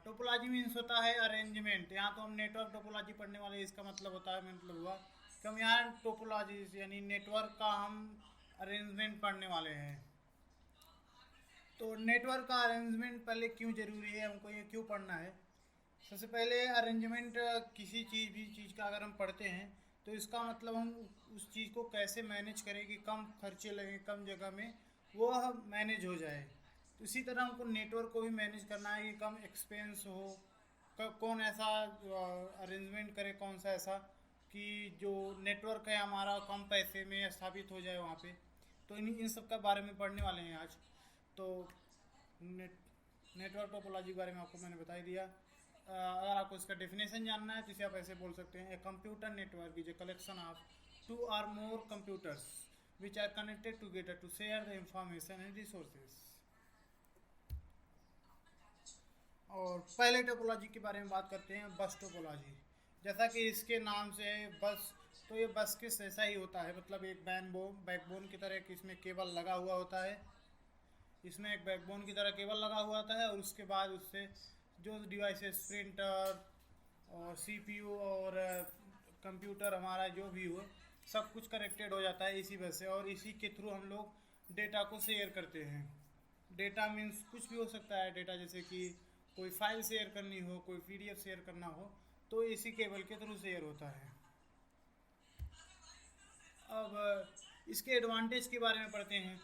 Topology means होता है arrangement. यहाँ तो हम नेटवर्क टोपोलॉजी पढ़ने वाले हैं। इसका मतलब होता है, मतलब हुआ कि हम यहाँ टोपोलॉजी यानी नेटवर्क का हम अरेंजमेंट पढ़ने वाले हैं। तो नेटवर्क का अरेंजमेंट पहले क्यों ज़रूरी है, हमको ये क्यों पढ़ना है। सबसे पहले अरेंजमेंट किसी चीज़ का अगर हम पढ़ते हैं तो इसका मतलब हम उस चीज़ को कैसे मैनेज करें कि कम खर्चे लगें, कम जगह में वो मैनेज हो जाए। तो इसी तरह हमको नेटवर्क को भी मैनेज करना है कि कम एक्सपेंस हो, कौन ऐसा अरेंजमेंट करे, कौन सा ऐसा कि जो नेटवर्क है हमारा कम पैसे में स्थापित हो जाए वहाँ पे। तो इन सब का बारे में पढ़ने वाले हैं आज। तो नेटवर्क टोपोलॉजी के बारे में आपको मैंने बता ही दिया। अगर आपको इसका डेफिनेशन जानना है तो इसे आप ऐसे बोल सकते हैं, a computer network is a collection of two और more computers which are connected together to share the information and resources. और पहले टोपोलॉजी के बारे में बात करते हैं, बस टोपोलॉजी। जैसा कि इसके नाम से बस, तो ये बस के जैसा ही होता है, मतलब एक बैकबोन की तरह इसमें केबल लगा हुआ होता है। इसमें एक बैकबोन की तरह केबल लगा हुआ होता है और उसके बाद उससे जो डिवाइसेस, प्रिंटर और सीपीयू और कंप्यूटर हमारा जो भी हो, सब कुछ कनेक्टेड हो जाता है इसी बस से। और इसी के थ्रू हम लोग डेटा को शेयर करते हैं। डेटा मीन्स कुछ भी हो सकता है डेटा, जैसे कि कोई फाइल शेयर करनी हो, कोई पीडीएफ शेयर करना हो, तो इसी केबल के थ्रू शेयर होता है। अब इसके एडवांटेज के बारे में पढ़ते हैं।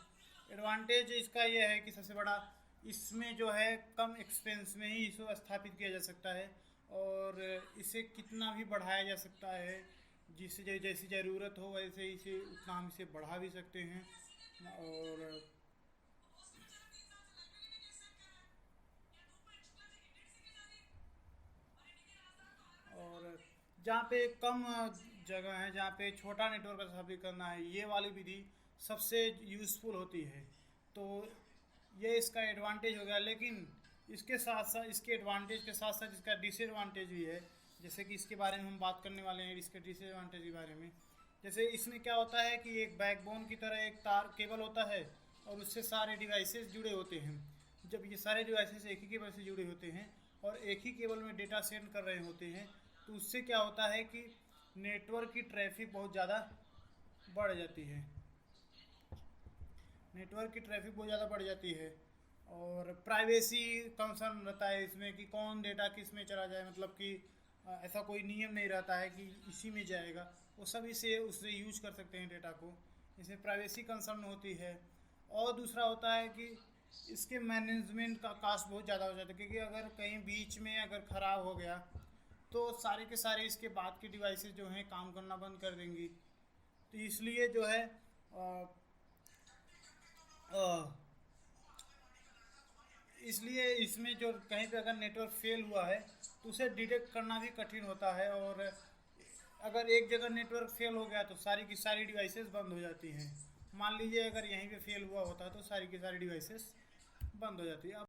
एडवांटेज इसका यह है कि सबसे बड़ा, इसमें जो है कम एक्सपेंस में ही इसको स्थापित किया जा सकता है और इसे कितना भी बढ़ाया जा सकता है, जिससे जैसी ज़रूरत हो वैसे इसे उतना हम इसे बढ़ा भी सकते हैं। और जहाँ पे कम जगह है, जहाँ पे छोटा नेटवर्क स्थापित करना है, ये वाली विधि सबसे यूज़फुल होती है। तो ये इसका एडवांटेज हो गया। लेकिन इसके साथ साथ, इसके एडवांटेज के साथ साथ इसका डिसएडवांटेज भी है, जैसे कि इसके बारे में हम बात करने वाले हैं, इसके डिसएडवांटेज के बारे में। जैसे इसमें क्या होता है कि एक बैकबोन की तरह एक तार केबल होता है और उससे सारे डिवाइसेस जुड़े होते हैं। जब ये सारे डिवाइसेस एक ही केबल से जुड़े होते हैं और एक ही केबल में डेटा सेंड कर रहे होते हैं, तो उससे क्या होता है कि नेटवर्क की ट्रैफिक बहुत ज़्यादा बढ़ जाती है। नेटवर्क की ट्रैफिक बहुत ज़्यादा बढ़ जाती है और प्राइवेसी कंसर्न रहता है इसमें कि कौन डेटा किस में चला जाए, मतलब कि ऐसा कोई नियम नहीं रहता है कि इसी में जाएगा, वो सब इसे उससे यूज कर सकते हैं डेटा को। इसमें प्राइवेसी कंसर्न होती है। और दूसरा होता है कि इसके मैनेजमेंट का कास्ट बहुत ज़्यादा हो जाता है, क्योंकि अगर कहीं बीच में अगर ख़राब हो गया तो सारे के सारे इसके बाद के डिवाइसेस जो हैं काम करना बंद कर देंगी। तो इसलिए जो है इसलिए इसमें जो कहीं पे अगर नेटवर्क फेल हुआ है तो उसे डिटेक्ट करना भी कठिन होता है। और अगर एक जगह नेटवर्क फेल हो गया तो सारी की सारी डिवाइसेस बंद हो जाती हैं। मान लीजिए अगर यहीं पे फेल हुआ होता है तो सारी की सारी डिवाइसेस बंद हो जाती है।